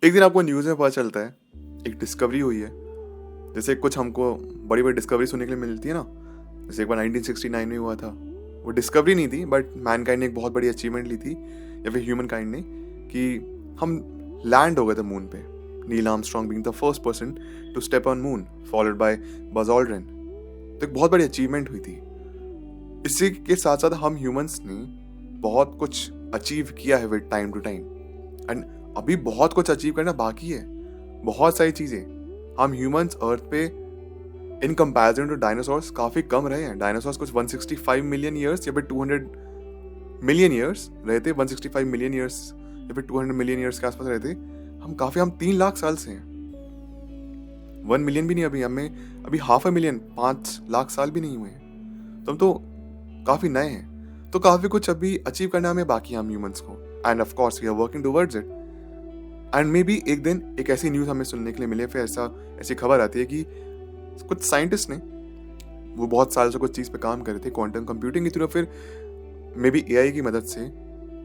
एक दिन आपको न्यूज़ में पता चलता है, एक डिस्कवरी हुई है। जैसे कुछ हमको बड़ी-बड़ी डिस्कवरी सुनने के लिए मिलती है ना, जैसे एक बार 1969 में हुआ था। वो डिस्कवरी नहीं थी बट मैनकाइंड ने एक बहुत बड़ी अचीवमेंट ली थी या फिर ह्यूमन काइंड ने कि हम लैंड हो गए थे मून पे। Neil Armstrong being the first person to step on moon followed by Buzz Aldrin. तो एक बहुत बड़ी अचीवमेंट हुई थी। इसी के साथ-साथ हम ह्यूमंस ने बहुत कुछ अचीव किया है with time to time and अभी बहुत कुछ अचीव करना बाकी है। बहुत सारी चीज़ें हम ह्यूमंस अर्थ पे इन कंपैरिजन टू डायनासोर्स काफ़ी कम रहे हैं। डायनासोर्स कुछ 165 मिलियन ईयर्स या फिर 200 मिलियन ईयर्स रहे थे। 165 मिलियन ईयर्स या फिर 200 मिलियन ईयर्स के आसपास रहे थे। हम 3 लाख साल से हैं। 1 मिलियन भी नहीं, अभी हाफ अ मिलियन 5 लाख साल भी नहीं हुए हैं। तो हम तो काफ़ी नए हैं। तो काफ़ी कुछ अभी अचीव करना हमें बाकी है हम ह्यूमंस को and of course we are working towards it. And maybe एक दिन एक ऐसी न्यूज़ हमें सुनने के लिए मिले, फिर ऐसी खबर आती है कि कुछ साइंटिस्ट ने, वो बहुत साल से कुछ चीज़ पे काम कर रहे थे क्वांटम कंप्यूटिंग की थ्रू, फिर मे बी एआई की मदद से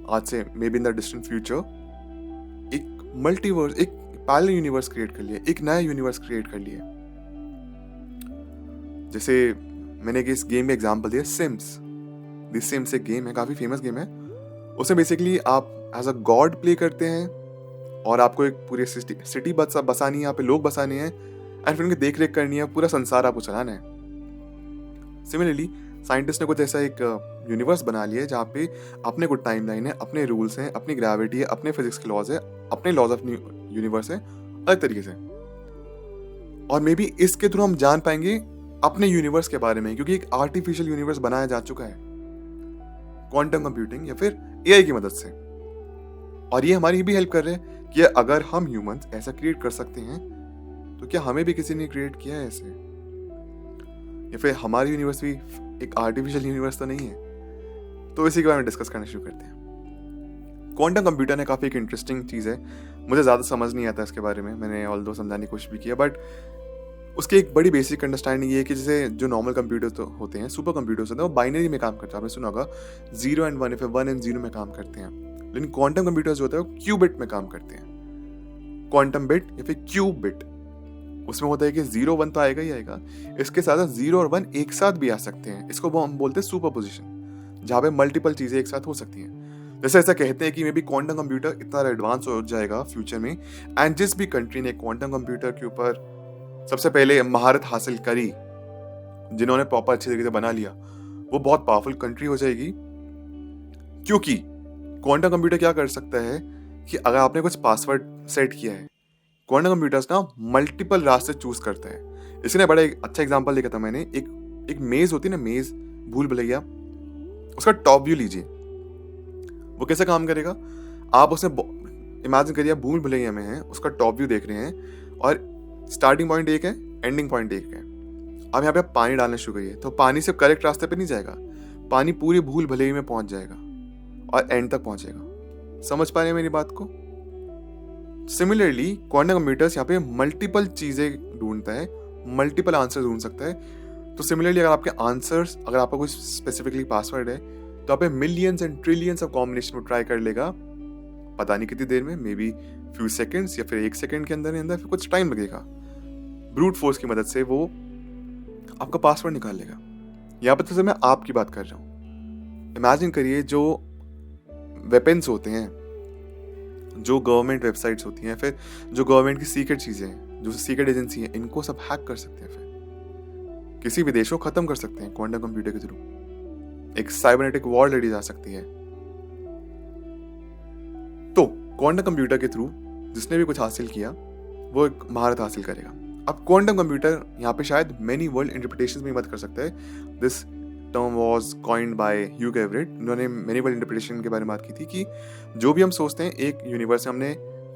आज से may be in the distant future एक मल्टीवर्स, एक पैरेलल यूनिवर्स क्रिएट कर लिया, एक नया यूनिवर्स क्रिएट कर लिया। जैसे मैंने इस गेम का एग्जांपल दिया, सिम्स। दिस सिम्स एक गेम है, काफ़ी फेमस गेम है। उसमें बेसिकली आप एज अ गॉड प्ले करते हैं और आपको एक पूरी सिटी बसानी है, यहाँ पे लोग बसाने हैं एंड फिर उनकी देख रेख करनी है, पूरा संसार आपको चलाना है। सिमिलरली साइंटिस्ट ने कुछ ऐसा एक यूनिवर्स बना लिया है जहाँ पे अपने कुछ टाइमलाइन है, अपने रूल्स हैं, अपनी ग्रेविटी है, अपने फिजिक्स के लॉज है, अपने लॉज ऑफ यूनिवर्स है अलग तरीके से। और मे बी इसके थ्रू हम जान पाएंगे अपने यूनिवर्स के बारे में, क्योंकि एक आर्टिफिशियल यूनिवर्स बनाया जा चुका है क्वांटम कंप्यूटिंग या फिर एआई की मदद से। और ये हमारी भी हेल्प कर रहे हैं कि अगर हम ह्यूमंस ऐसा क्रिएट कर सकते हैं तो क्या हमें भी किसी ने क्रिएट किया है ऐसे, या फिर हमारी यूनिवर्स भी एक आर्टिफिशियल यूनिवर्स तो नहीं है। तो इसी के बारे में डिस्कस करना शुरू करते हैं। क्वांटम कंप्यूटर ने काफ़ी एक इंटरेस्टिंग चीज़ है, मुझे ज़्यादा समझ नहीं आता इसके बारे में, मैंने ऑल दो समझाने की कोशिश भी किया, बट उसकी एक बड़ी बेसिक अंडरस्टैंडिंग ये है कि जैसे जो नॉर्मल कंप्यूटर्स तो होते हैं, सुपर कंप्यूटर्स होते हैं, वो बाइनरी में काम करते हैं। आपने सुना होगा 0 एंड 1 या फिर 1 एंड 0 में काम करते हैं। लेकिन क्वांटम कंप्यूटर्स जो होते हैं वो क्यूबिट में काम करते हैं। क्वांटम बिट या फिर क्यूब बिट, उसमें होता है कि 0 1 तो आएगा ही आएगा, इसके साथ 0 और 1 एक साथ भी आ सकते हैं। इसको हम बोलते हैं सुपर पोजिशन, जहाँ पे मल्टीपल चीज़ें एक साथ हो सकती हैं। जैसे ऐसा कहते हैं कि मे बी क्वांटम कंप्यूटर इतना एडवांस हो जाएगा फ्यूचर में, एंड जिस भी कंट्री ने क्वांटम कंप्यूटर के ऊपर सबसे पहले महारत हासिल करी, जिन्होंने प्रॉपर अच्छे तरीके से बना लिया, वो बहुत पावरफुल कंट्री हो जाएगी। क्योंकि क्वांटम कंप्यूटर क्या कर सकता है कि अगर आपने कुछ पासवर्ड सेट किया है, क्वांटम कंप्यूटर्स ना मल्टीपल रास्ते चूज करता है। इसने बड़ा एक अच्छा एग्जांपल देखा था मैंने, एक मेज होती है ना, मेज, भूल भुलैया, उसका टॉप व्यू लीजिए, वो कैसे काम करेगा। आप उसमें इमेजिन करिए भूल भुलैया में है, उसका टॉप व्यू देख रहे हैं और स्टार्टिंग पॉइंट एक है, एंडिंग पॉइंट एक है। अब यहाँ पे आप पानी डालना शुरू करिए, तो पानी सिर्फ करेक्ट रास्ते पे नहीं जाएगा, पानी पूरी भूल भुलैया में पहुंच जाएगा और एंड तक पहुंचेगा। समझ पा रहे हैं मेरी बात को? सिमिलरली क्वांटम कंप्यूटर्स यहाँ पे मल्टीपल चीजें ढूंढता है, मल्टीपल आंसर ढूंढ सकता है। तो सिमिलरली अगर आपके आंसर्स, अगर आपका कोई स्पेसिफिकली पासवर्ड है, तो आप millions and trillions of combination में ट्राई कर लेगा, पता नहीं कितनी देर में, मे बी फ्यू सेकेंड्स या फिर 1 सेकेंड के अंदर फिर कुछ टाइम लगेगा। ब्रूट फोर्स की मदद से वो आपका पासवर्ड निकाल लेगा। यहाँ पर तो मैं आपकी बात कर रहा हूँ। इमेजिन करिए जो वेपन्स होते हैं, जो गवर्नमेंट वेबसाइट्स होती हैं, फिर जो गवर्नमेंट की सीक्रेट चीज़ें हैं, जो सीक्रेट एजेंसी हैं, इनको सब हैक कर सकते हैं, फिर किसी भी देश को ख़त्म कर सकते हैं क्वांटम कंप्यूटर के थ्रू। एक साइबरनेटिक वॉर लड़ी जा सकती है। तो क्वांटम कंप्यूटर के थ्रू जिसने भी कुछ हासिल किया वो एक महारत हासिल करेगा। अब क्वांटम कंप्यूटर यहाँ पे शायद मेनी वर्ल्ड इंटरप्रिटेशंस में मदद कर सकता है। This term was coined bye Hugh Everett. उन्होंने मेनी वर्ल्ड इंटरप्रिटेशन के बारे में बात की थी कि जो भी हम सोचते हैं, एक यूनिवर्स से हमने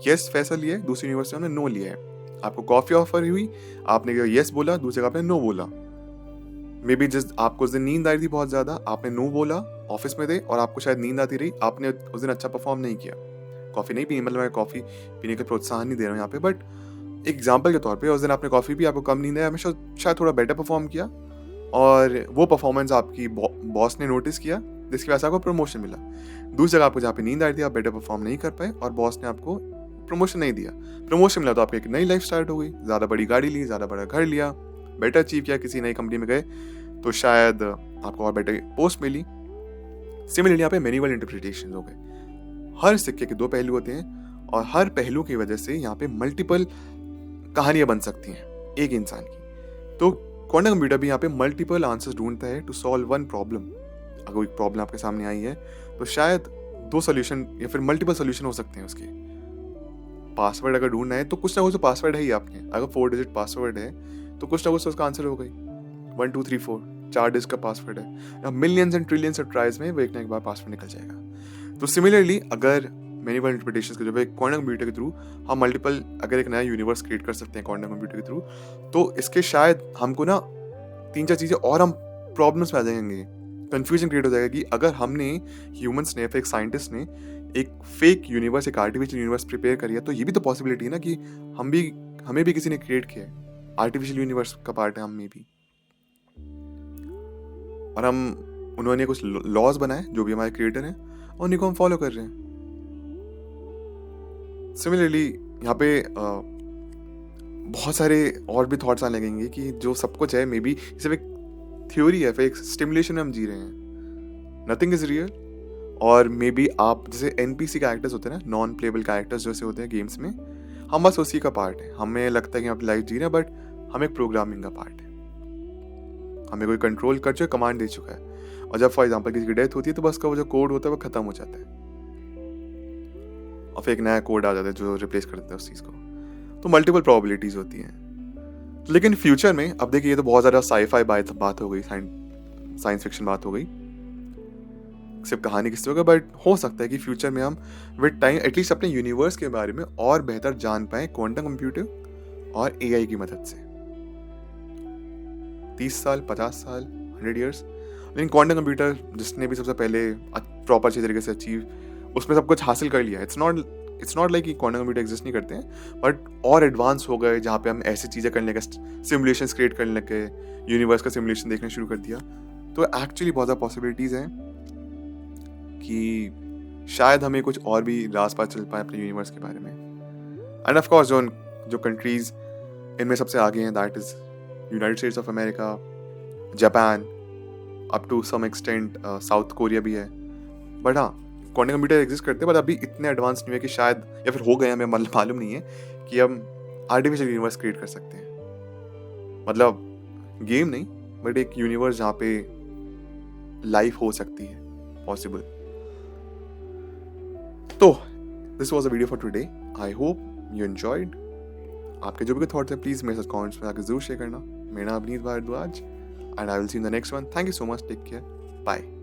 यस फैसला लिया है, दूसरे यूनिवर्स से हमने नो लिया है। आपको कॉफी ऑफर हुई, आपने यस बोला, दूसरे का आपने नो बोला। मे बी आपको उस दिन नींद आई थी बहुत ज़्यादा, आपने नो बोला, ऑफिस में थे और आपको शायद नींद आती रही, आपने उस दिन अच्छा परफॉर्म नहीं किया। कॉफ़ी नहीं पी, मतलब मैं कॉफ़ी पीने का प्रोत्साहन नहीं दे रहा हूँ यहाँ पे, बट एग्जाम्पल के तौर पे उस दिन आपने कॉफ़ी पी, आपको कम नींद आई, हमेशा शायद थोड़ा बेटर परफॉर्म किया और वो परफॉर्मेंस आपकी बॉस ने नोटिस किया, जिसकी वजह से आपको प्रमोशन मिला। दूसरी जगह आपको जहाँ पे नींद आई थी, आप बेटर परफॉर्म नहीं कर पाए और बॉस ने आपको प्रमोशन नहीं दिया, प्रमोशन मिला तो आपको एक नई लाइफ स्टार्ट हो गई, ज़्यादा बड़ी गाड़ी ली, ज़्यादा बड़ा घर लिया, बेटर अचीव किया, किसी नई कंपनी में गए तो शायद आपको और बेटर पोस्ट मिली। सिमिलरली यहाँ पे मैनी वर्ल्ड इंटरप्रिटेशन हो गए। हर सिक्के के दो पहलू होते हैं और हर पहलू की वजह से यहाँ पे मल्टीपल कहानियां बन सकती हैं एक इंसान की। तो क्वांटम कंप्यूटर भी यहाँ पे मल्टीपल आंसर्स ढूंढता है टू सॉल्व वन प्रॉब्लम। अगर कोई प्रॉब्लम आपके सामने आई है तो शायद दो सोल्यूशन या फिर मल्टीपल सोल्यूशन हो सकते हैं उसके। पासवर्ड अगर ढूंढना है तो कुछ ना कुछ तो पासवर्ड है ही आपके। अगर 4 डिजिट पासवर्ड है तो कुछ ना कुछ तो उसका आंसर होगा ही। 1 2 3 4 4 डिजिट का पासवर्ड है। Millions and trillions of tries में वो एक ना एक बार पासवर्ड निकल जाएगा। तो सिमिलरली अगर मैनी वर्ल्ड इंटरप्रिटेशंस के जो है क्वांटम कंप्यूटर के थ्रू हम मल्टीपल अगर एक नया यूनिवर्स क्रिएट कर सकते हैं क्वांटम कंप्यूटर के थ्रू, तो इसके शायद हमको ना 3-4 चीज़ें और हम प्रॉब्लम्स में आ जाएंगे, कंफ्यूजन क्रिएट हो जाएगा कि अगर हमने ह्यूमंस ने फिर एक साइंटिस्ट ने एक फेक यूनिवर्स, एक आर्टिफिशियल यूनिवर्स प्रिपेयर करिए, तो ये भी तो पॉसिबिलिटी है ना कि हमें भी किसी ने क्रिएट किया है, आर्टिफिशियल यूनिवर्स का पार्ट है हम में भी। और उन्होंने कुछ लॉज बनाए जो भी हमारे क्रिएटर हैं और उन्हीं को हम फॉलो कर रहे हैं। सिमिलरली यहाँ पे बहुत सारे और भी थॉट्स आने लगेंगे कि जो सब कुछ है मे बी सिर्फ एक थ्योरी है, फिर एक स्टिमुलेशन में हम जी रहे हैं, नथिंग इज रियल। और मे बी आप जैसे NPC कैरेक्टर्स होते हैं ना, नॉन प्लेबल कैरेक्टर्स जैसे होते हैं गेम्स में, हम बस उसी का पार्ट है। हमें लगता है कि हम अपनी लाइफ जी रहे हैं, बट हम एक प्रोग्रामिंग का पार्ट है। हमें कोई कंट्रोल कर चुका, कमांड दे चुका है, और जब फॉर एग्जाम्पल किसी की डेथ होती है तो बस का वो जो कोड होता है वो खत्म हो जाता है और फिर एक नया कोड आ जाता है जो रिप्लेस कर देता है उस चीज़ को। तो मल्टीपल प्रोबेबिलिटीज होती हैं। लेकिन फ्यूचर में अब देखिए, ये तो बहुत ज़्यादा साई-फाई बात हो गई, साइंस फिक्शन बात हो गई, सिर्फ कहानी किसी होगा, बट हो सकता है कि फ्यूचर में हम विद टाइम एटलीस्ट अपने यूनिवर्स के बारे में और बेहतर जान पाए क्वांटम कंप्यूटर और AI की मदद से। 30 साल, 50 साल, 100 ईयर्स, लेकिन क्वांटम कंप्यूटर जिसने भी सबसे पहले प्रॉपर अच्छी तरीके से अचीव उसमें सब कुछ हासिल कर लिया। इट्स नॉट लाइक कि क्वांटम कंप्यूटर एग्जिस्ट नहीं करते हैं, बट और एडवांस हो गए जहाँ पे हम ऐसी चीज़ें करने लगे, सिमुलेशंस क्रिएट करने लगे, यूनिवर्स का सिमुलेशन देखना शुरू कर दिया। तो एक्चुअली बहुत ज़्यादा पॉसिबिलिटीज़ हैं कि शायद हमें कुछ और भी राज पता चल पाए अपने यूनिवर्स के बारे में। एंड ऑफ कोर्स जो कंट्रीज इनमें सबसे आगे हैं, that is United States of America, Japan, up to some extent South Korea भी है। बट हाँ, क्वांटम कंप्यूटर एग्जिस्ट करते हैं, बट अभी इतने एडवांस नहीं है कि शायद, या फिर हो गए हमें मालूम नहीं है कि हम आर्टिफिशियल यूनिवर्स क्रिएट कर सकते हैं। मतलब गेम नहीं, बट एक यूनिवर्स जहाँ पे लाइफ हो सकती है पॉसिबल। तो this was a video for today. I hope you enjoyed. आपके जो भी थॉट्स हैं प्लीज़ मेरे साथ कमेंट्स में आकर जरूर शेयर करना। मेरा नाम Avneet Bhardwaj and I will see in the next one. Thank you so much, take care, bye.